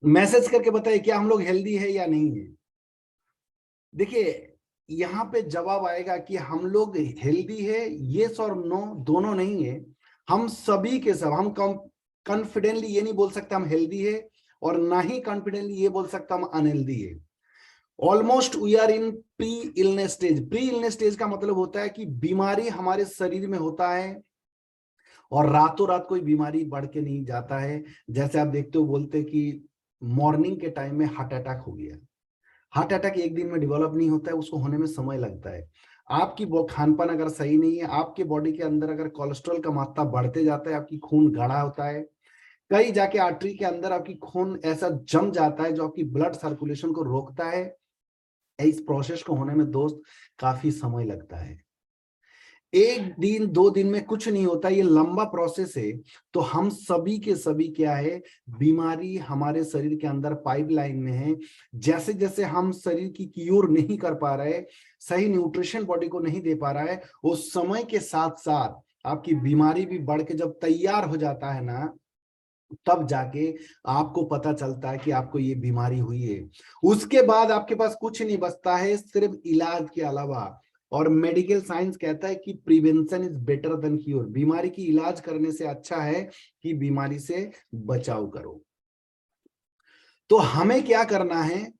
Message करके बताइए क्या हम लोग हेल्दी है या नहीं है। देखिए यहाँ पे जवाब आएगा कि हम लोग हेल्दी है, यस और नो दोनों नहीं है। हम सभी के सब हम कॉन्फिडेंटली ये नहीं बोल सकते हम हेल्दी है, और ना ही कॉन्फिडेंटली ये बोल सकते हम अनहेल्दी है। Almost we are in pre illness stage. Pre illness stage का मतलब होता है कि बीमारी हमारे शरीर में होता है और रातों रात कोई बीमारी बढ़ के नहीं जाता है। जैसे आप देखते हो, बोलते कि मॉर्निंग के टाइम में हार्ट अटैक हो गया। हार्ट अटैक एक दिन में डेवलप नहीं होता है, उसको होने में समय लगता है। आपकी खान पान अगर सही नहीं है, आपके बॉडी के अंदर अगर कोलेस्ट्रॉल का मात्रा बढ़ते जाता है, आपकी खून गाढ़ा होता है, कहीं जाके आर्टरी के अंदर आपकी खून ऐसा जम जाता है जो आपकी ब्लड सर्कुलेशन को रोकता है। इस प्रोसेस को होने में दोस्त काफी समय लगता है। एक दिन दो दिन में कुछ नहीं होता, ये लंबा प्रोसेस है। तो हम सभी के सभी क्या है, बीमारी हमारे शरीर के अंदर पाइपलाइन में है। जैसे जैसे हम शरीर की क्यूर नहीं कर पा रहे, सही न्यूट्रिशन बॉडी को नहीं दे पा रहा है, वो समय के साथ साथ आपकी बीमारी भी बढ़ के जब तैयार हो जाता है ना, तब जाके आपको पता चलता है कि आपको ये बीमारी हुई है। उसके बाद आपके पास कुछ नहीं बचता है सिर्फ इलाज के अलावा। और मेडिकल साइंस कहता है कि prevention is better than cure. बीमारी की इलाज करने से अच्छा है कि बीमारी से बचाव करो। तो हमें क्या करना है,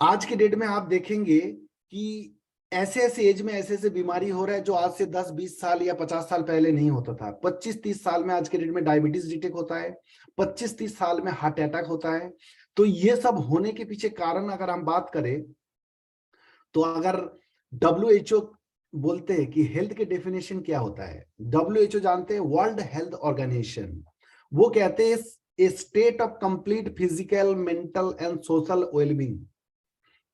आज के डेट में आप देखेंगे कि ऐसे ऐसे एज में ऐसे ऐसे बीमारी हो रहा है जो आज से 10-20 साल या 50 साल पहले नहीं होता था। 25-30 साल में आज के डेट में डायबिटीज डिटेक्ट होता है, 25-30 साल में हार्ट अटैक होता है। तो ये सब होने के पीछे कारण अगर हम बात करें, तो अगर WHO बोलते हैं कि हेल्थ के डेफिनेशन क्या होता है, WHO जानते हैं, वर्ल्ड हेल्थ ऑर्गेनाइजेशन। वो कहते हैं a state of complete physical mental and social wellbeing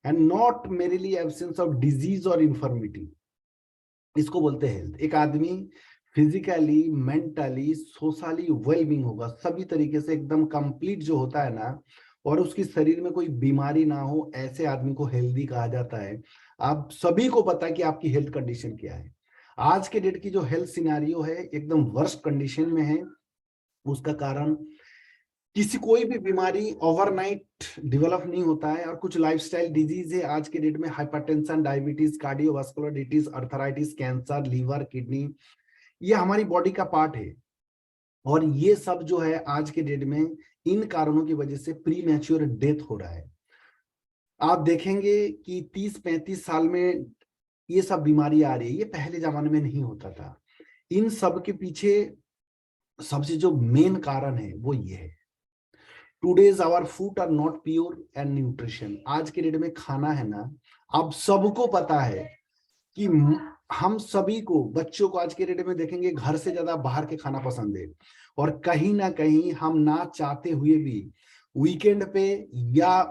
and not merely absence of disease और इंफर्मिटी। इसको बोलते हैं हेल्थ। एक आदमी फिजिकली मेंटली सोशली वेलबींग होगा, सभी तरीके से एकदम कंप्लीट जो होता है ना, और उसकी शरीर में कोई बीमारी ना हो, ऐसे आदमी को हेल्दी कहा जाता है। आप सभी को पता है कि आपकी हेल्थ कंडीशन क्या है। आज के डेट की जो हेल्थ सिनारियो है एकदम वर्स्ट कंडीशन में है। उसका कारण किसी कोई भी बीमारी ओवरनाइट डेवलप नहीं होता है, और कुछ लाइफस्टाइल डिजीज है आज के डेट में, hypertension, diabetes, cardiovascular disease, arthritis, cancer, liver, kidney, ये हमारी बॉडी का पार्ट है। और ये सब जो है आज के डेट में इन कारणों की वजह से प्री मैच्योर डेथ हो रहा है। आप देखेंगे कि 30-35 साल में ये सब बीमारी आ रही है, ये पहले जमाने में नहीं होता था। इन सब के पीछे सबसे जो मेन कारण है वो ये है, today's our food are not pure and nutrition. आज के डेट में खाना है ना, अब सबको पता है कि हम सभी को, बच्चों को आज के डेट में देखेंगे घर से ज्यादा बाहर के खाना पसंद है। और कहीं ना कहीं हम ना चाहते हुए भी वीकेंड पे या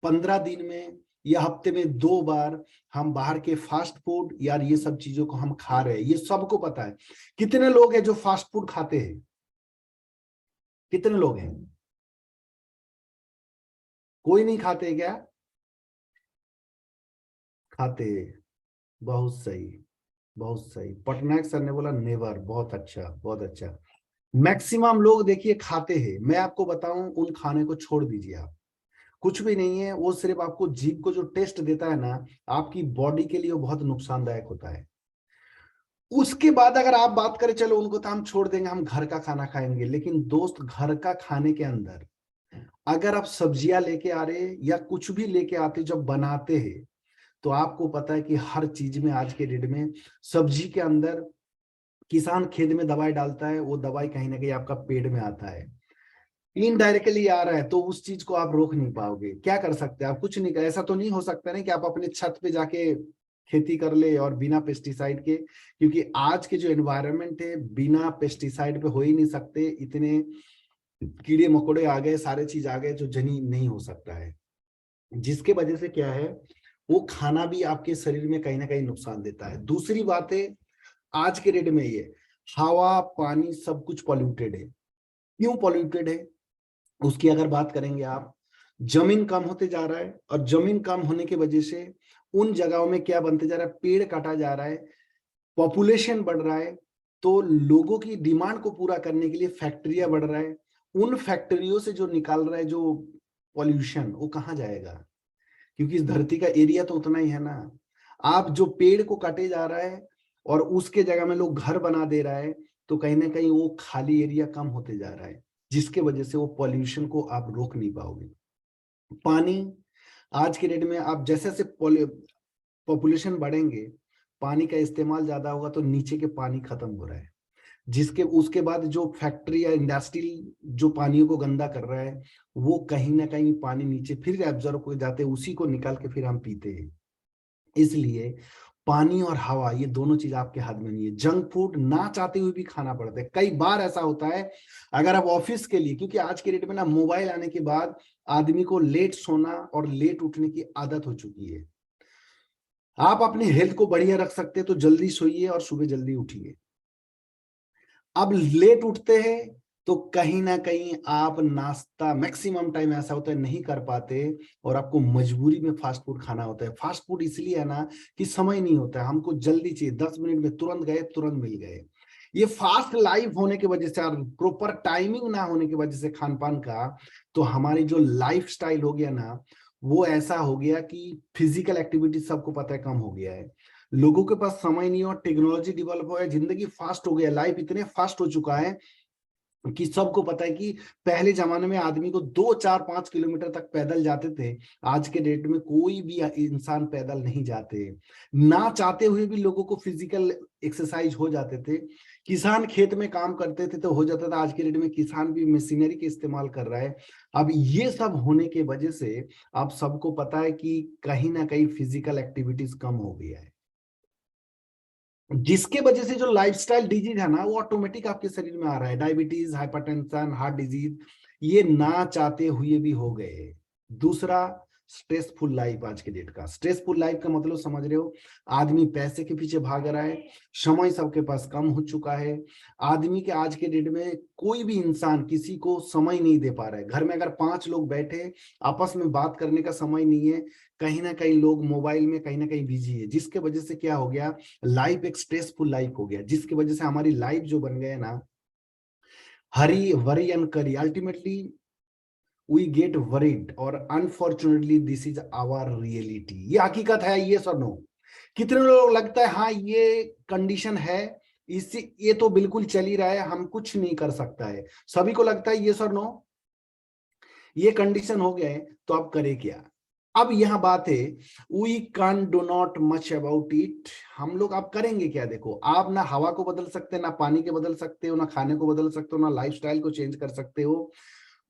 15 दिन में या हफ्ते में 2 बार हम बाहर के फास्ट फूड, यार ये सब चीजों को हम खा रहे हैं। ये सबको पता है। कितने लोग हैं जो फास्ट फूड खाते हैं? कितने लोग हैं? कोई नहीं खाते क्या? खाते। बहुत सही, बहुत सही। पटनायक सर ने बोला नेवर। बहुत अच्छा, बहुत अच्छा। मैक्सिमम लोग देखिए खाते हैं। मैं आपको बताऊं, उन खाने को छोड़ दीजिए आप। कुछ भी नहीं है वो, सिर्फ आपको जीभ को जो टेस्ट देता है ना, आपकी बॉडी के लिए वो बहुत नुकसानदायक होता है। उसके बाद अगर आप बात करें, चलो उनको तो हम छोड़ देंगे, हम घर का खाना खाएंगे। लेकिन दोस्त, घर का खाने के अंदर अगर आप सब्जियां लेके आ रहे या कुछ भी लेके आते जब बनाते हैं, तो आपको पता है कि हर चीज में आज के डेट में सब्जी के अंदर किसान खेत में दवाई डालता है, वो दवाई कहीं ना कहीं आपका पेट में आता है, इनडायरेक्टली आ रहा है। तो उस चीज को आप रोक नहीं पाओगे। क्या कर सकते हैं आप? कुछ नहीं कर। ऐसा तो नहीं हो सकता ना कि आप अपने छत पे जाके खेती कर ले और बिना पेस्टिसाइड के, क्योंकि आज के जो एनवायरनमेंट है बिना पेस्टिसाइड पे हो ही नहीं सकते। इतने कीड़े मकोड़े आ गए, सारे चीज आ गए जो जनी नहीं हो सकता है। जिसके वजह से क्या है, वो खाना भी आपके शरीर में कहीं ना कहीं नुकसान देता है। दूसरी बात है, आज के डेट में ये हवा पानी सब कुछ पॉल्यूटेड है। क्यों पॉल्यूटेड है उसकी अगर बात करेंगे आप, जमीन कम होते जा रहा है, और जमीन कम होने की वजह से उन जगहों में क्या बनते जा रहा है, पेड़ काटा जा रहा है, पॉपुलेशन बढ़ रहा है। तो लोगों की डिमांड को पूरा करने के लिए फैक्ट्रियां बढ़ रहा है, उन फैक्ट्रियों से जो निकाल रहा है जो पॉल्यूशन, वो कहाँ जाएगा? क्योंकि इस धरती का एरिया तो उतना ही है ना। आप जो पेड़ को काटे जा रहा है और उसके जगह में लोग घर बना दे रहा है, तो कहीं ना कहीं वो खाली एरिया कम होते जा रहा है, जिसके वजह से वो पॉल्यूशन को आप रोक नहीं पाओगे। पानी, आज के डेट में आप जैसे जैसे पॉपुलेशन बढ़ेंगे, पानी का इस्तेमाल ज्यादा होगा, तो नीचे के पानी खत्म हो रहा है, जिसके उसके बाद जो फैक्ट्री या इंडस्ट्री जो पानियों को गंदा कर रहा है, वो कहीं ना कहीं पानी नीचे फिर एब्जॉर्ब हो जाते हैं, उसी को निकाल के फिर हम पीते हैं। इसलिए पानी और हवा, ये दोनों चीज आपके हाथ में नहीं है। जंक फूड ना चाहते हुए भी खाना पड़ता है। कई बार ऐसा होता है, अगर आप ऑफिस के लिए, क्योंकि आज के डेट में ना मोबाइल आने के बाद आदमी को लेट सोना और लेट उठने की आदत हो चुकी है। आप अपनी हेल्थ को बढ़िया रख सकते हैं तो जल्दी सोइए और सुबह जल्दी उठिए। अब लेट उठते हैं तो कहीं ना कहीं आप नाश्ता मैक्सिमम टाइम ऐसा होता है नहीं कर पाते, और आपको मजबूरी में फास्ट फूड खाना होता है। फास्ट फूड इसलिए है ना कि समय नहीं होता है, हमको जल्दी चाहिए, 10 मिनट में तुरंत गए तुरंत मिल गए। ये फास्ट लाइफ होने की वजह से और प्रॉपर टाइमिंग ना होने की वजह से खान पान का, तो हमारी जो लाइफ स्टाइल हो गया ना, वो ऐसा हो गया कि फिजिकल एक्टिविटी सबको पता है कम हो गया है। लोगों के पास समय नहीं, और टेक्नोलॉजी डेवलप हो गया, जिंदगी फास्ट हो गया, लाइफ इतने फास्ट हो चुका है कि सबको पता है कि पहले जमाने में आदमी को 2 4 5 किलोमीटर तक पैदल जाते थे, आज के डेट में कोई भी इंसान पैदल नहीं जाते। ना चाहते हुए भी लोगों को फिजिकल एक्सरसाइज हो जाते थे। किसान खेत में काम करते थे तो हो जाता था, आज के डेट में किसान भी मशीनरी के इस्तेमाल कर रहा है। अब ये सब होने के वजह से आप सबको पता है कि कहीं ना कहीं फिजिकल एक्टिविटीज कम हो गया है, जिसके वजह से जो लाइफस्टाइल डिजीज है ना, वो ऑटोमेटिक आपके शरीर में आ रहा है। डायबिटीज, हाइपरटेंशन, हार्ट डिजीज, ये ना चाहते हुए भी हो गए। दूसरा, स्ट्रेसफुल लाइफ। आज के डेट का स्ट्रेसफुल लाइफ का मतलब समझ रहे हो? आदमी पैसे के पीछे भाग रहा है, समय सबके पास कम हो चुका है। आदमी के आज के डेट में कोई भी इंसान किसी को समय नहीं दे पा रहा है। घर में अगर 5 लोग बैठे, आपस में बात करने का समय नहीं है, कहीं ना कहीं लोग मोबाइल में कहीं ना कहीं बिजी है, जिसके वजह से क्या हो गया, लाइफ एक स्ट्रेसफुल लाइफ हो गया, जिसकी वजह से हमारी लाइफ जो बन गए ना, hurry worry and curry, ultimately we get worried, और unfortunately this is our reality. ये हकीकत है, ये सर नो। कितने लोग लगता है हाँ ये कंडीशन है, इससे ये तो बिल्कुल चल ही रहा है, हम कुछ नहीं कर सकता है। सभी को लगता है ये सर नो, ये कंडीशन हो गए तो आप करें क्या? अब यह बात है, we can do not much about it. हम लोग आप करेंगे क्या? देखो, आप ना हवा को बदल सकते, ना पानी के बदल सकते हो, ना खाने को बदल सकते हो, ना लाइफस्टाइल को चेंज कर सकते हो।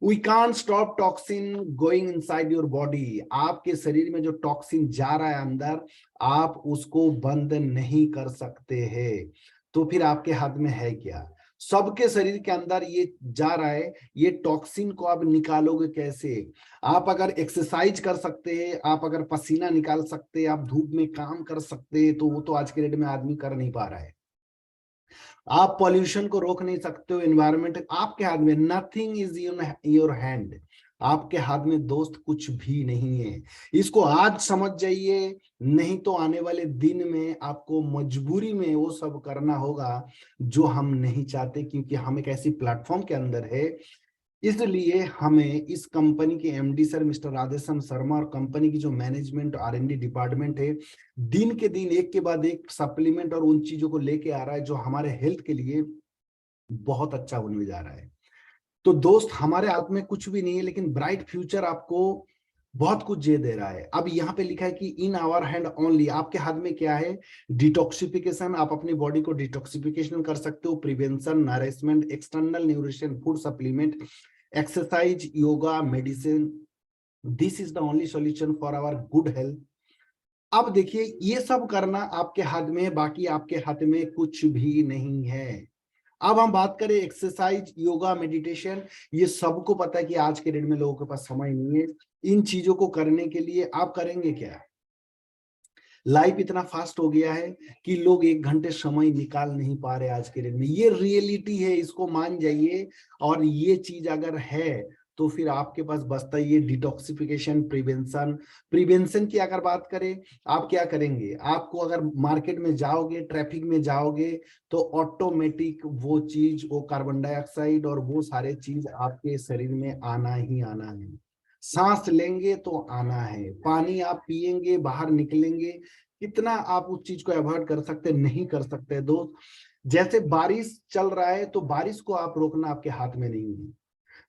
We can't stop toxin going inside your body. आपके शरीर में जो टॉक्सिन जा रहा है अंदर, आप उसको बंद नहीं कर सकते हैं। तो फिर आपके हाथ में है क्या? सबके शरीर के अंदर ये जा रहा है, ये टॉक्सिन को आप निकालोगे कैसे? आप अगर एक्सरसाइज कर सकते हैं, आप अगर पसीना निकाल सकते हैं, आप धूप में काम कर सकते हैं, तो वो तो आज के डेट में आदमी कर नहीं पा रहा है। आप पॉल्यूशन को रोक नहीं सकते हो, एनवायरमेंट आपके हाथ में, nothing is in your hand. आपके हाथ में दोस्त कुछ भी नहीं है। इसको आज समझ जाइए, नहीं तो आने वाले दिन में आपको मजबूरी में वो सब करना होगा जो हम नहीं चाहते, क्योंकि हम एक ऐसी प्लेटफॉर्म के अंदर है। इसलिए हमें इस कंपनी के MD sir mister Radheshyam Sharma और कंपनी की जो मैनेजमेंट आर&डी डिपार्टमेंट है, दिन के दिन एक के बाद एक सप्लीमेंट और उन चीजों को लेके आ रहा है जो हमारे हेल्थ के लिए बहुत अच्छा होने जा रहा है। तो दोस्त, हमारे हाथ में कुछ भी नहीं है, लेकिन ब्राइट फ्यूचर आपको बहुत कुछ ये दे रहा है। अब यहाँ पे लिखा है कि इन आवर हैंड ओनली, आपके हाथ में क्या है? डिटॉक्सिफिकेशन, आप अपनी बॉडी को डिटॉक्सिफिकेशन कर सकते हो, prevention, nourishment, external nutrition, food supplement, exercise, yoga, medicine. This is the only solution for our good health. अब देखिए, ये सब करना आपके हाथ में है, बाकी आपके हाथ में कुछ भी नहीं है। अब हम बात करें एक्सरसाइज, योगा, मेडिटेशन, ये सबको पता है कि आज के डेट में लोगों के पास समय नहीं है। इन चीजों को करने के लिए आप करेंगे क्या? लाइफ इतना फास्ट हो गया है कि लोग 1 घंटे समय निकाल नहीं पा रहे आज के डेट में। ये रियलिटी है, इसको मान जाइए। और ये चीज अगर है तो फिर आपके पास बचता है ये डिटॉक्सिफिकेशन, प्रिवेंशन। प्रिवेंशन की अगर बात करें, आप क्या करेंगे, आपको अगर मार्केट में जाओगे, ट्रैफिक में जाओगे, तो ऑटोमेटिक वो चीज, वो कार्बन डाइऑक्साइड और वो सारे चीज आपके शरीर में आना ही आना है। सांस लेंगे तो आना है, पानी आप पिएंगे, बाहर निकलेंगे, कितना आप उस चीज को अवॉइड कर सकते, नहीं कर सकते दोस्त। जैसे बारिश चल रहा है, तो बारिश को आप रोकना आपके हाथ में नहीं है।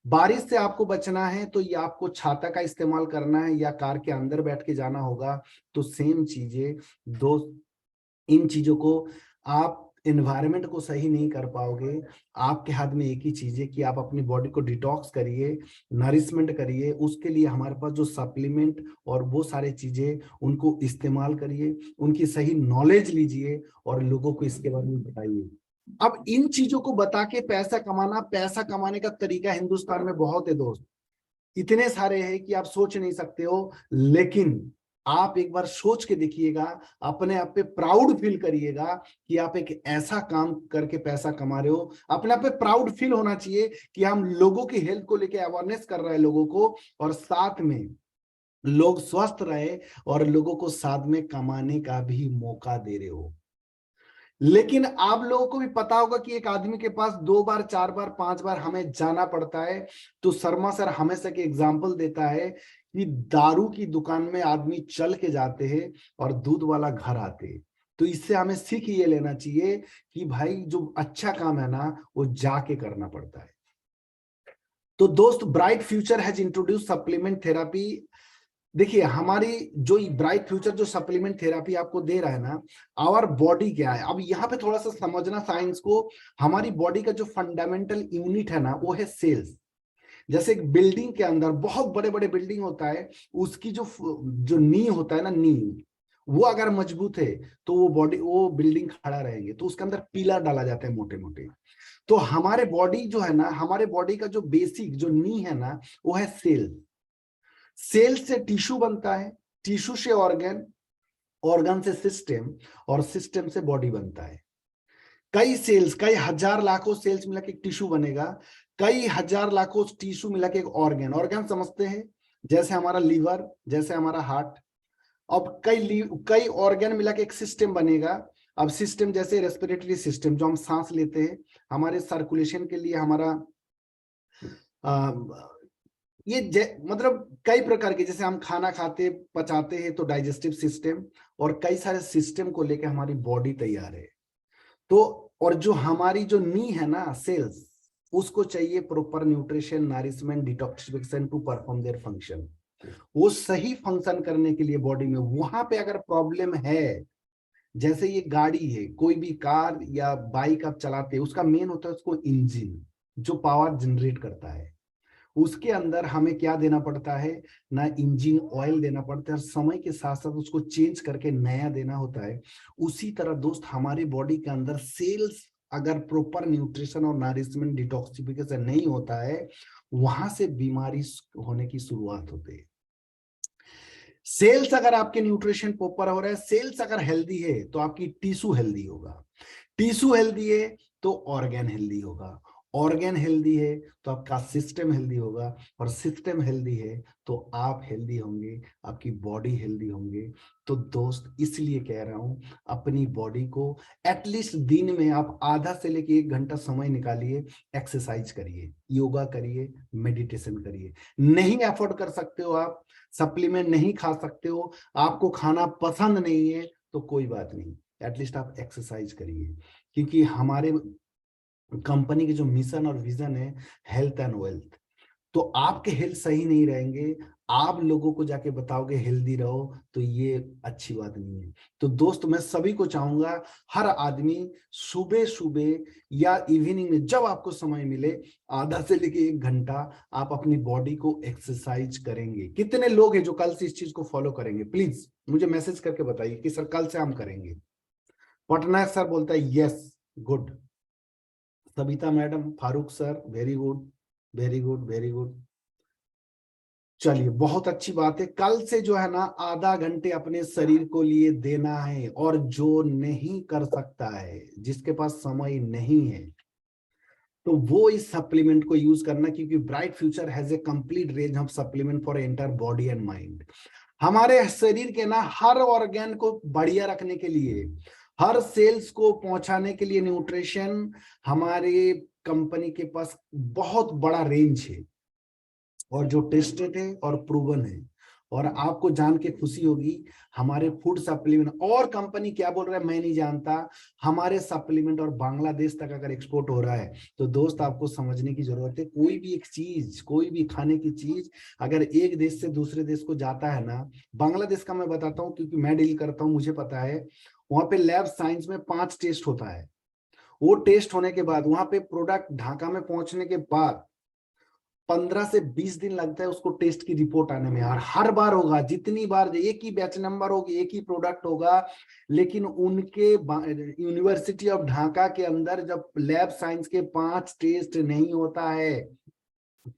बारिश से आपको बचना है तो ये आपको छाता का इस्तेमाल करना है या कार के अंदर बैठ के जाना होगा। तो सेम चीजें दोस्त, इन चीजों को आप एनवायरनमेंट को सही नहीं कर पाओगे। आपके हाथ में एक ही चीज है कि आप अपनी बॉडी को डिटॉक्स करिए, नरिशमेंट करिए। उसके लिए हमारे पास जो सप्लीमेंट और वो सारे चीजें, उनको इस्तेमाल करिए, उनकी सही नॉलेज लीजिए और लोगों को इसके बारे में बताइए। अब इन चीजों को बता के पैसा कमाना, पैसा कमाने का तरीका हिंदुस्तान में बहुत है दोस्त, इतने सारे हैं कि आप सोच नहीं सकते हो। लेकिन आप एक बार सोच के देखिएगा, अपने आप पे प्राउड फील करिएगा कि आप एक ऐसा काम करके पैसा कमा रहे हो। अपने आप पे प्राउड फील होना चाहिए कि हम लोगों की हेल्थ को लेके अवेयरनेस कर रहे हैं लोगों को, और साथ में लोग स्वस्थ रहे और लोगों को साथ में कमाने का भी मौका दे रहे हो। लेकिन आप लोगों को भी पता होगा कि एक आदमी के पास 2 बार 4 बार 5 बार हमें जाना पड़ता है। तो शर्मा सर हमेशा एक एग्जाम्पल देता है कि दारू की दुकान में आदमी चल के जाते हैं और दूध वाला घर आते हैं। तो इससे हमें सीख ये लेना चाहिए कि भाई जो अच्छा काम है ना, वो जाके करना पड़ता है। तो दोस्त, bright future has introduce supplement therapy. देखिए, हमारी जो ब्राइट फ्यूचर जो सप्लीमेंट थेरापी आपको दे रहा है ना, आवर बॉडी क्या है, अब यहाँ पे थोड़ा सा समझना साइंस को। हमारी बॉडी का जो फंडामेंटल यूनिट है ना, वो है सेल्स। जैसे एक बिल्डिंग के अंदर बहुत बड़े बड़े बिल्डिंग होता है, उसकी जो जो नींव होता है ना, नींव वो अगर मजबूत है तो वो बॉडी, वो बिल्डिंग खड़ा रहेंगे। तो उसके अंदर पिलर डाला जाता है मोटे मोटे। तो हमारे बॉडी जो है ना, हमारे बॉडी का जो बेसिक जो नींव है ना, वो है सेल। सेल से टिश्यू बनता है, टिश्यू से ऑर्गन, ऑर्गन से सिस्टम, और सिस्टम से बॉडी बनता है। कई सेल्स, कई हजार लाखों सेल्स मिला के एक टिश्यू बनेगा, कई हजार लाखों टिश्यू मिला के एक ऑर्गन। ऑर्गन समझते हैं, जैसे हमारा लीवर, जैसे हमारा हार्ट। अब कई ऑर्गन मिला के एक सिस्टम बनेगा। अब सिस्टम जैसे रेस्पिरेटरी सिस्टम, जो हम सांस लेते हैं, हमारे सर्कुलेशन के लिए हमारा मतलब कई प्रकार के, जैसे हम खाना खाते पचाते हैं तो डाइजेस्टिव सिस्टम, और कई सारे सिस्टम को लेकर हमारी बॉडी तैयार है। तो और जो हमारी जो नी है ना, सेल्स, उसको चाहिए proper nutrition, nourishment, detoxification to perform their function. वो सही फंक्शन करने के लिए बॉडी में, वहां पे अगर प्रॉब्लम है, जैसे ये गाड़ी है, कोई भी कार या बाइक आप चलाते हैं, उसका मेन होता है उसको इंजन, जो पावर जनरेट करता है। उसके अंदर हमें क्या देना पड़ता है ना, इंजन ऑयल देना पड़ता है, और समय के साथ साथ उसको चेंज करके नया देना होता है। उसी तरह दोस्त, हमारी बॉडी के अंदर सेल्स अगर प्रॉपर न्यूट्रिशन और नरिशमेंट, डिटॉक्सिफिकेशन नहीं होता है, वहां से बीमारी होने की शुरुआत होती है। सेल्स अगर आपके न्यूट्रिशन प्रॉपर हो रहा है, सेल्स अगर हेल्दी है, तो आपकी टिश्यू हेल्दी होगा, टिश्यू हेल्दी है तो ऑर्गन हेल्दी होगा, ऑर्गन हेल्दी है तो आपका सिस्टम हेल्दी होगा, और सिस्टम हेल्दी है तो आप हेल्दी होंगे, आपकी बॉडी हेल्दी होंगे। तो दोस्त, इसलिए कह रहा हूं, अपनी बॉडी को एटलीस्ट दिन में आप आधा से लेके 1 घंटा समय निकालिए, एक्सरसाइज करिए, योगा करिए, मेडिटेशन करिए। नहीं अफोर्ड कर सकते हो आप, सप्लीमेंट नहीं खा सकते हो, आपको खाना पसंद नहीं है, तो कोई बात नहीं, एटलीस्ट आप एक्सरसाइज करिए। क्योंकि हमारे कंपनी के जो मिशन और विजन है, हेल्थ एंड वेल्थ। तो आपके हेल्थ सही नहीं रहेंगे, आप लोगों को जाके बताओगे हेल्दी रहो, तो ये अच्छी बात नहीं है। तो दोस्त, मैं सभी को चाहूंगा, हर आदमी सुबह सुबह या इवनिंग में जब आपको समय मिले, आधा से लेके 1 घंटा आप अपनी बॉडी को एक्सरसाइज करेंगे। कितने लोग हैं जो कल से इस चीज को फॉलो करेंगे? प्लीज मुझे मैसेज करके बताइए कि सर कल से हम करेंगे। पटनायक सर बोलता है yes, good. Savita madam, Farooq sir, very good, very good, very good. चलिए, बहुत अच्छी बात है। कल से जो है ना, आधा घंटे अपने शरीर को लिए देना है। और जो नहीं कर सकता है, जिसके पास समय नहीं है, तो वो इस सप्लीमेंट को यूज करना, क्योंकि bright future has a complete range of supplement for entire body and mind. हमारे शरीर के ना हर ऑर्गन को बढ़िया रखने के लिए, हर सेल्स को पहुंचाने के लिए न्यूट्रिशन हमारे कंपनी के पास बहुत बड़ा रेंज है, और जो टेस्टेड है और प्रूवन है। और आपको जान के खुशी होगी, हमारे फूड सप्लीमेंट, और कंपनी क्या बोल रहा है मैं नहीं जानता, हमारे सप्लीमेंट और बांग्लादेश तक अगर एक्सपोर्ट हो रहा है, तो दोस्त आपको समझने की जरूरत है, कोई भी एक चीज, कोई भी खाने की चीज अगर एक देश से दूसरे देश को जाता है ना, बांग्लादेश का मैं बताता हूँ क्योंकि मैं डील करता हूँ, मुझे पता है, वहां पे लैब साइंस में 5 टेस्ट होता है। वो टेस्ट होने के बाद वहां पे प्रोडक्ट ढाका में पहुंचने के बाद 15 से 20 दिन लगता है उसको टेस्ट की रिपोर्ट आने में। और हर बार होगा, जितनी बार एक ही बैच नंबर होगी, एक ही प्रोडक्ट होगा, लेकिन उनके यूनिवर्सिटी ऑफ ढाका के अंदर जब लैब साइंस के 5 टेस्ट नहीं होता है,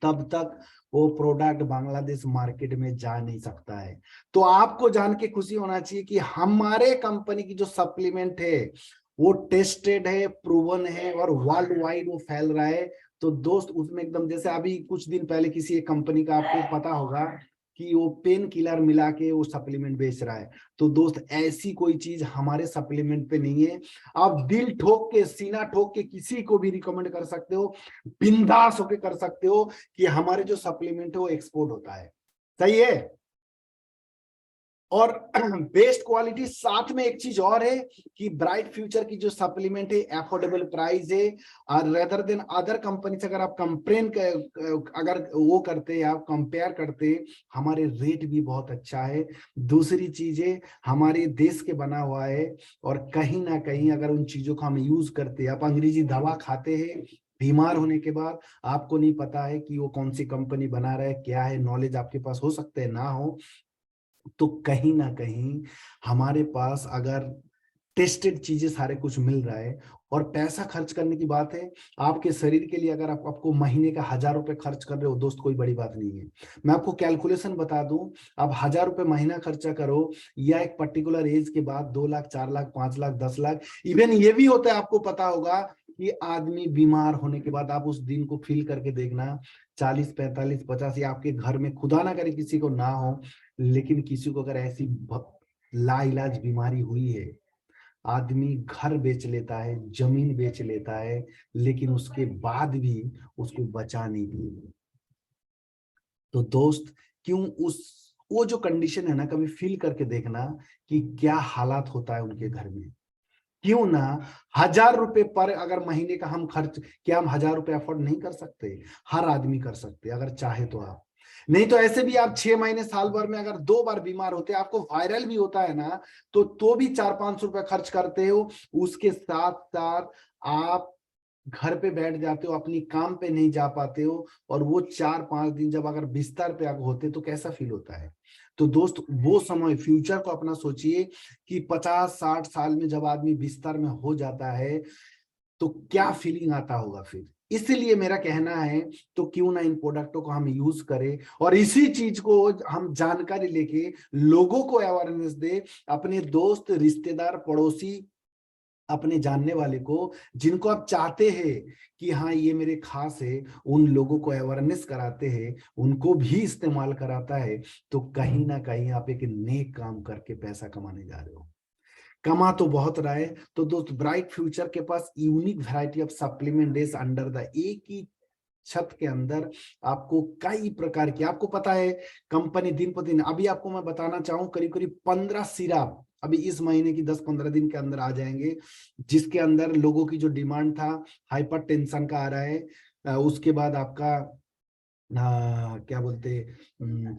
तब तक वो प्रोडक्ट बांग्लादेश मार्केट में जा नहीं सकता है। तो आपको जान के खुशी होना चाहिए कि हमारे कंपनी की जो सप्लीमेंट है वो टेस्टेड है, प्रूवन है, और वर्ल्ड वाइड वो फैल रहा है। तो दोस्त उसमें एकदम, जैसे अभी कुछ दिन पहले किसी एक कंपनी का आपको पता होगा कि वो पेन किलर मिला के वो सप्लीमेंट बेच रहा है, तो दोस्त ऐसी कोई चीज हमारे सप्लीमेंट पे नहीं है। आप दिल ठोक के, सीना ठोक के किसी को भी रिकमेंड कर सकते हो, बिंदास होके कर सकते हो कि हमारे जो सप्लीमेंट है वो एक्सपोर्ट होता है। सही है। और बेस्ट क्वालिटी, साथ में एक चीज और है कि ब्राइट फ्यूचर की जो सप्लीमेंट है अफोर्डेबल प्राइस है, और रेदर देन अदर कंपनी से अगर आप अगर वो करते हैं, आप कंपेयर करते हैं, हमारे रेट भी बहुत अच्छा है। दूसरी चीजें हमारे देश के बना हुआ है, और कहीं ना कहीं अगर उन चीजों को हम यूज करते हैं, आप अंग्रेजी दवा खाते हैं बीमार होने के बाद, आपको नहीं पता है कि वो कौन सी कंपनी बना रहा है, क्या है, नॉलेज आपके पास हो सकता है ना हो, तो कहीं ना कहीं हमारे पास अगर टेस्टेड चीजें सारे कुछ मिल रहा है, और पैसा खर्च करने की बात है, आपके शरीर के लिए अगर आपको महीने का 1000 रुपए खर्च कर रहे हो दोस्त, कोई बड़ी बात नहीं है। मैं आपको कैलकुलेशन बता दूं, आप 1000 रुपए महीना खर्चा करो, या एक पर्टिकुलर एज के बाद 2 लाख, 4 लाख, 5 लाख, 10 लाख, इवन ये भी होता है, आपको पता होगा कि आदमी बीमार होने के बाद आप उस दिन को फील करके देखना, 40, 45, 50, या आपके घर में खुदा ना करे किसी को ना हो, लेकिन किसी को अगर ऐसी लाइलाज बीमारी हुई है, आदमी घर बेच लेता है, जमीन बेच लेता है, लेकिन उसके बाद भी उसको बचा नहीं दिए। तो दोस्त, क्यों उस वो जो कंडीशन है ना, कभी फील करके देखना कि क्या हालात होता है उनके घर में। क्यों ना 1000 रुपए पर अगर महीने का हम खर्च, क्या हम 1000 रुपए अफोर्ड नहीं कर सकते? हर आदमी कर सकते अगर चाहे तो। आप नहीं तो ऐसे भी आप 6 महीने, साल भर में अगर 2 बार बीमार होते, आपको वायरल भी होता है ना, तो भी 400-500 रुपए खर्च करते हो। उसके साथ साथ आप घर पे बैठ जाते हो, अपनी काम पे नहीं जा पाते हो, और वो 4-5 दिन जब अगर बिस्तर पे आप होते तो कैसा फील होता है। तो दोस्त, वो समय फ्यूचर को अपना सोचिए कि 50-60 साल में जब आदमी बिस्तर में हो जाता है तो क्या फीलिंग आता होगा फिर। इसलिए मेरा कहना है, तो क्यों ना इन प्रोडक्टों को हम यूज करें, और इसी चीज को हम जानकारी लेके लोगों को अवेयरनेस दे, अपने दोस्त, रिश्तेदार, पड़ोसी, अपने जानने वाले को, जिनको आप चाहते हैं कि हाँ ये मेरे खास है, उन लोगों को अवेयरनेस कराते हैं, उनको भी इस्तेमाल कराता है, तो कहीं ना कहीं आप एक नेक काम करके पैसा कमाने जा रहे हो। कमा तो बहुत रहा है। तो दोस्त, ब्राइट फ्यूचर के पास unique variety of supplement is under the एक ही छत के अंदर आपको कई प्रकार की, आपको पता है कंपनी दिन पर दिन, अभी आपको मैं बताना चाहूं, करीब करीब 15 सिरप अभी इस महीने की 10-15 दिन के अंदर आ जाएंगे, जिसके अंदर लोगों की जो डिमांड था, हाइपर टेंशन का आ रहा है, उसके बाद आपका क्या बोलते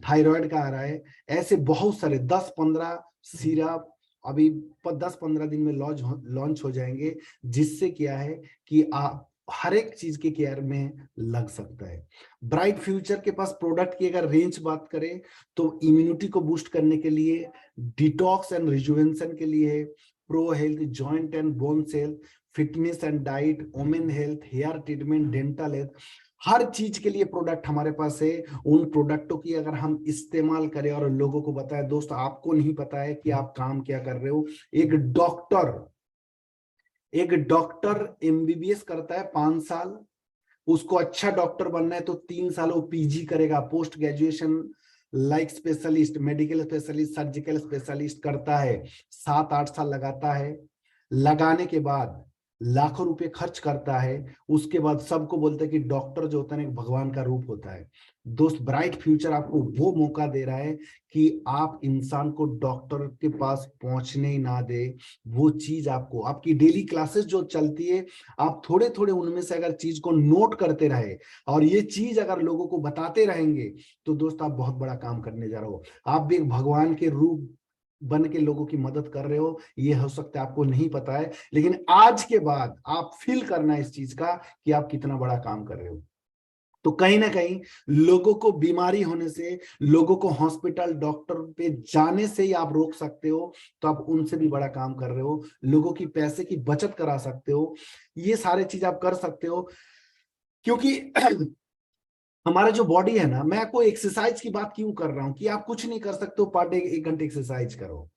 थायराइड का आ रहा है। ऐसे बहुत सारे 10-15 सिरप अभी 10-15 दिन में लॉन्च हो जाएंगे, जिससे क्या है कि आप हर एक चीज के केयर में लग सकता है। ब्राइट फ्यूचर के पास प्रोडक्ट की अगर रेंज बात करें, तो इम्यूनिटी को बूस्ट करने के लिए, डिटॉक्स एंड रिजुवेंशन के लिए, pro health, joint and bone health, fitness and diet, women health, hair treatment, dental health, हर चीज के लिए प्रोडक्ट हमारे पास है। उन प्रोडक्टों की अगर हम इस्तेमाल करें और लोगों को बताएं, दोस्त आपको नहीं पता है कि आप काम क्या कर रहे हो। एक डॉक्टर एमबीबीएस करता है 5 साल, उसको अच्छा डॉक्टर बनना है तो 3 साल वो पीजी करेगा, post graduation like specialist, medical specialist, surgical specialist करता है, 7-8 साल लगाता है। लगाने के बाद लाखों रुपए खर्च करता है। उसके बाद सबको बोलता है कि डॉक्टर जो होता है ना एक भगवान का रूप होता है। दोस्त, ब्राइट फ्यूचर आपको वो मौका दे रहा है कि आप इंसान को डॉक्टर के पास पहुंचने ही ना दे। वो चीज आपको, आपकी डेली क्लासेस जो चलती है, आप थोड़े थोड़े उनमें से अगर चीज को नोट करते रहे और ये चीज अगर लोगों को बताते रहेंगे तो दोस्त आप बहुत बड़ा काम करने जा रहे हो। आप भी एक भगवान के रूप बन के लोगों की मदद कर रहे हो। ये हो सकता है आपको नहीं पता है, लेकिन आज के बाद आप फील करना इस चीज का कि आप कितना बड़ा काम कर रहे हो। तो कहीं ना कहीं लोगों को बीमारी होने से, लोगों को हॉस्पिटल डॉक्टर पे जाने से ही आप रोक सकते हो, तो आप उनसे भी बड़ा काम कर रहे हो। लोगों की पैसे की बचत करा सकते हो। ये सारे चीज आप कर सकते हो, क्योंकि हमारा जो बॉडी है ना, मैं आपको एक्सरसाइज की बात क्यों कर रहा हूं कि आप कुछ नहीं कर सकते हो, पर डे 1 घंटे एक्सरसाइज करो।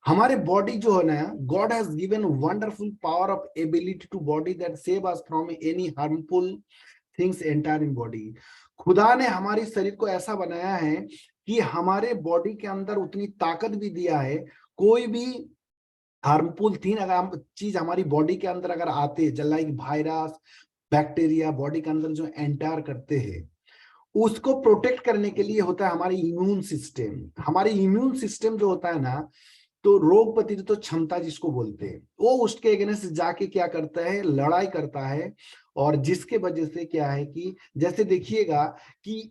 हमारे बॉडी जो है ना, God has given wonderful power of ability to body that save us from any harmful things enter in body. खुदा ने हमारे शरीर को ऐसा बनाया है कि हमारे बॉडी के अंदर उतनी ताकत भी दिया है, कोई भी हार्मफुल थिंग अगर हम चीज हमारी बॉडी के अंदर अगर आते, लाइक वायरस, बैक्टीरिया बॉडी के अंदर जो एंटर करते हैं, उसको प्रोटेक्ट करने के लिए होता है हमारी इम्यून सिस्टम। हमारी इम्यून सिस्टम जो होता है ना, तो रोग प्रतिरोधक तो क्षमता जिसको बोलते हैं, वो उसके अगेंस्ट जाके क्या करता है, लड़ाई करता है। और जिसके वजह से क्या है कि जैसे देखिएगा कि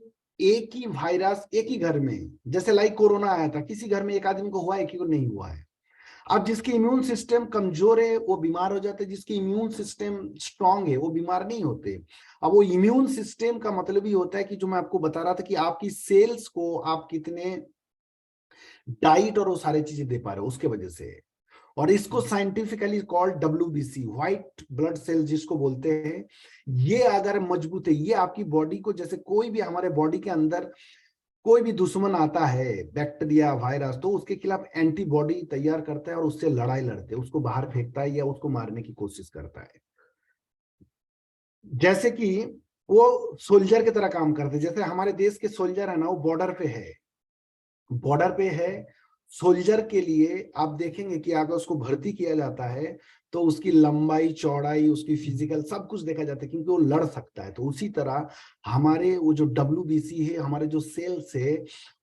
एक ही वायरस एक ही घर में, जैसे लाइक कोरोना आया था, किसी घर में एक आदमी को हुआ, एक ही को नहीं हुआ है। अब जिसकी इम्यून सिस्टम कमजोर है वो बीमार हो जाते हैं, जिसकी इम्यून सिस्टम स्ट्रांग है वो बीमार नहीं होते। अब वो इम्यून सिस्टम का मतलब ही होता है कि जो मैं आपको बता रहा था कि आपकी सेल्स को आप कितने डाइट और वो सारी चीजें दे पा रहे हो, उसके वजह से। और इसको scientifically called WBC, white blood cell जिसको बोलते हैं। ये अगर मजबूत है, ये आपकी बॉडी को, जैसे कोई भी हमारे बॉडी के अंदर कोई भी दुश्मन आता है, बैक्टीरिया वायरस, तो उसके खिलाफ एंटीबॉडी तैयार करता है और उससे लड़ाई लड़ते हैं, उसको बाहर फेंकता है या उसको मारने की कोशिश करता है। जैसे कि वो सोल्जर की तरह काम करते हैं। जैसे हमारे देश के सोल्जर है ना, वो बॉर्डर पे है, बॉर्डर पे है। सोल्जर के लिए आप देखेंगे कि अगर उसको भर्ती किया जाता है तो उसकी लंबाई चौड़ाई, उसकी फिजिकल सब कुछ देखा जाता है, क्योंकि वो लड़ सकता है। तो उसी तरह हमारे वो जो WBC है, हमारे जो सेल्स है,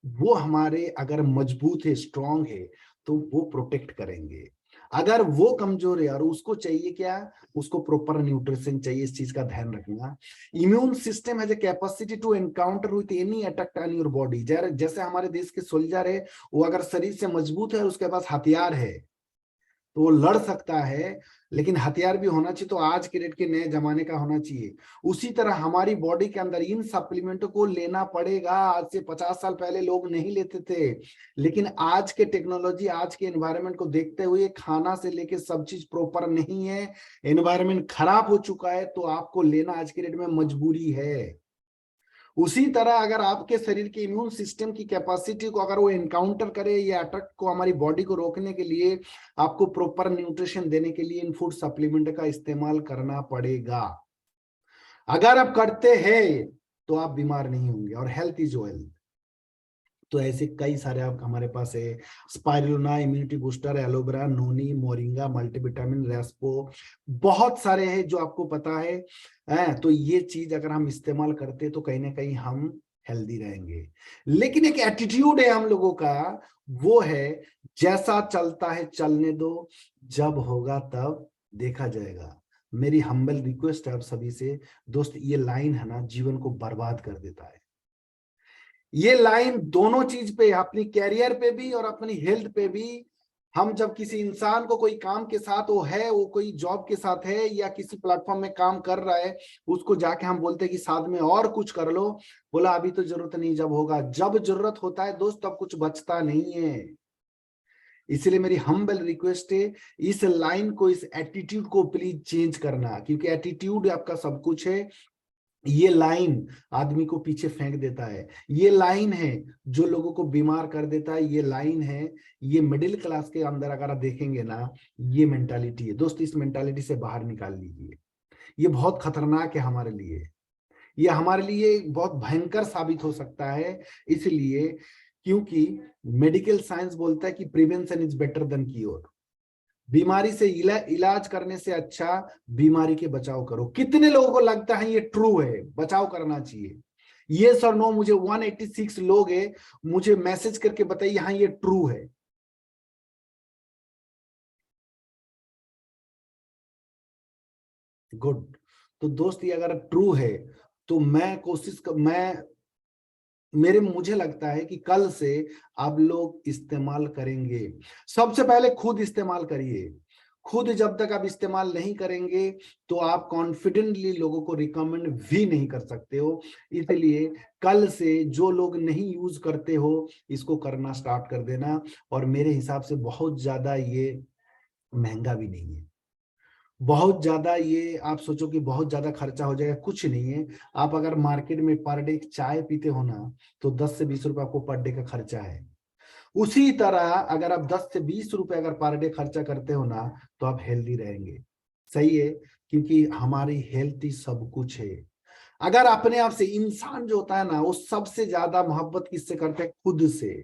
वो हमारे अगर मजबूत है, स्ट्रांग है, तो वो प्रोटेक्ट करेंगे। अगर वो कमजोर है और उसको चाहिए क्या, उसको प्रॉपर न्यूट्रिशन चाहिए। इस चीज का ध्यान रखना। Immune system has a capacity to encounter with any attack on your body. जैसे हमारे देश के सोल्जर है, वो अगर शरीर से मजबूत है, उसके पास हथियार है, तो वो लड़ सकता है। लेकिन हथियार भी होना चाहिए तो आज के डेट के नए जमाने का होना चाहिए। उसी तरह हमारी बॉडी के अंदर इन सप्लीमेंटों को लेना पड़ेगा। आज से 50 साल पहले लोग नहीं लेते थे, लेकिन आज के टेक्नोलॉजी, आज के एनवायरनमेंट को देखते हुए खाना से लेके सब चीज प्रॉपर नहीं है, एनवायरनमेंट खराब हो चुका है, तो आपको लेना आज के डेट में मजबूरी है। उसी तरह अगर आपके शरीर के इम्यून सिस्टम की कैपेसिटी को अगर वो एनकाउंटर करे या अटैक को हमारी बॉडी को रोकने के लिए, आपको प्रॉपर न्यूट्रिशन देने के लिए इन फूड सप्लीमेंट का इस्तेमाल करना पड़ेगा। अगर आप करते हैं तो आप बीमार नहीं होंगे, और हेल्थ इज वेल्थ। तो ऐसे कई सारे आप हमारे पास है, स्पाइरुलिना, इम्यूनिटी बूस्टर, एलोवेरा, नोनी, मोरिंगा, मल्टीविटामिन, रेस्पो, बहुत सारे हैं जो आपको पता है। तो ये चीज अगर हम इस्तेमाल करते तो कहीं ना कहीं हम हेल्दी रहेंगे। लेकिन एक एटीट्यूड है हम लोगों का, वो है जैसा चलता है चलने दो, जब होगा तब देखा जाएगा। मेरी हम्बल रिक्वेस्ट है आप सभी से, दोस्त, ये लाइन है ना, जीवन को बर्बाद कर देता है। ये लाइन दोनों चीज पे, अपनी कैरियर पे भी और अपनी हेल्थ पे भी। हम जब किसी इंसान को कोई काम के साथ वो है, वो कोई जॉब के साथ है या किसी प्लेटफॉर्म में काम कर रहा है, उसको जाके हम बोलते हैं कि साथ में और कुछ कर लो, बोला अभी तो जरूरत नहीं, जब होगा, जब जरूरत होता है दोस्त तब कुछ बचता नहीं है। इसलिए मेरी हम्बल रिक्वेस्ट है, इस लाइन को, इस एटीट्यूड को प्लीज चेंज करना, क्योंकि एटीट्यूड आपका सब कुछ है। ये लाइन आदमी को पीछे फेंक देता है, ये लाइन है जो लोगों को बीमार कर देता है, ये लाइन है। ये मिडिल क्लास के अंदर अगर आप देखेंगे ना, ये मेंटालिटी है दोस्त, इस मेंटालिटी से बाहर निकाल लीजिए। ये बहुत खतरनाक है हमारे लिए। ये हमारे लिए बहुत भयंकर साबित हो सकता है, इसलिए क्योंकि मेडिकल साइंस बोलता है कि prevention is better than cure. बीमारी से इलाज करने से अच्छा बीमारी के बचाव करो। कितने लोगों को लगता है ये ट्रू है, बचाव करना चाहिए? यस और नो मुझे 186 लोग है, मुझे मैसेज करके बताइए हाँ ये ट्रू है। गुड। तो दोस्त ये अगर ट्रू है तो मैं मुझे लगता है कि कल से आप लोग इस्तेमाल करेंगे। सबसे पहले खुद इस्तेमाल करिए। खुद जब तक आप इस्तेमाल नहीं करेंगे तो आप कॉन्फिडेंटली लोगों को रिकमेंड भी नहीं कर सकते हो। इसलिए कल से जो लोग नहीं यूज करते हो इसको करना स्टार्ट कर देना। और मेरे हिसाब से बहुत ज्यादा ये महंगा भी नहीं है। बहुत ज्यादा ये आप सोचो कि बहुत ज्यादा खर्चा हो जाएगा, कुछ नहीं है। आप अगर मार्केट में पर डे चाय पीते हो ना तो 10 से 20 रुपए आपको पर डे का खर्चा है। उसी तरह अगर आप 10 से 20 रुपए अगर पर डे खर्चा करते हो ना तो आप हेल्दी रहेंगे। सही है, क्योंकि हमारी हेल्थ ही सब कुछ है। अगर अपने आप से, इंसान जो होता है ना वो सबसे ज्यादा मोहब्बत किससे करते हैं? खुद से।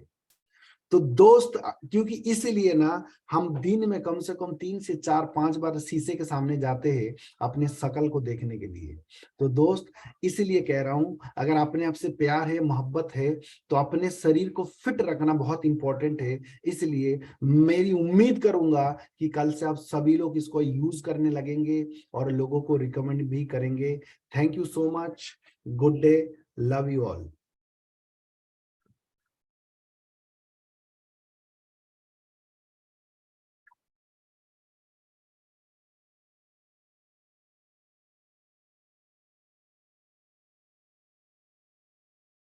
तो दोस्त क्योंकि इसीलिए ना हम दिन में कम से कम 3 से 4 5 बार शीशे के सामने जाते हैं अपने शकल को देखने के लिए। तो दोस्त इसीलिए कह रहा हूं, अगर अपने आप से प्यार है, मोहब्बत है, तो अपने शरीर को फिट रखना बहुत इंपॉर्टेंट है। इसलिए मेरी उम्मीद करूंगा कि कल से आप सभी लोग इसको यूज करने लगेंगे और लोगों को रिकमेंड भी करेंगे। Thank you so much. Good day. Love you all.